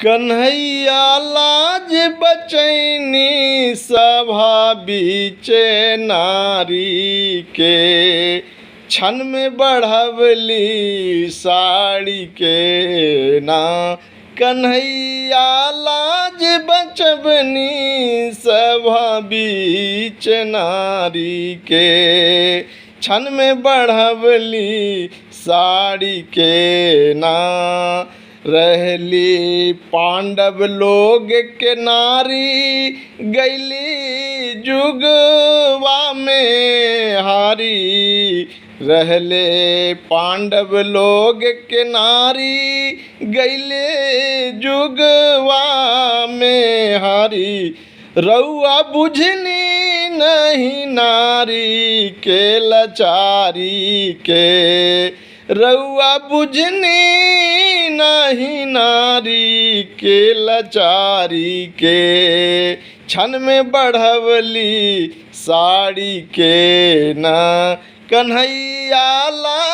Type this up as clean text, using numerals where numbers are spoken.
कन्हैया लाज बचैनी सभा बीचे नारी के, क्षण में बढ़वली साड़ी के ना। कन्हैया लाज बचबनी सभा बीच नारी के, क्षण में बढ़वली साड़ी के ना। रहली पांडव लोग के नारी, गैली जुगवा में हारी। रहले पांडव लोग के नारी, गैले जुगवा में हारी। रउआ बुझनी नहीं नारी के लाचारी के, रउआ बुझनी नहीं नारी के लाचारी के, क्षण में बढ़वली साड़ी के ना। कन्हैया ला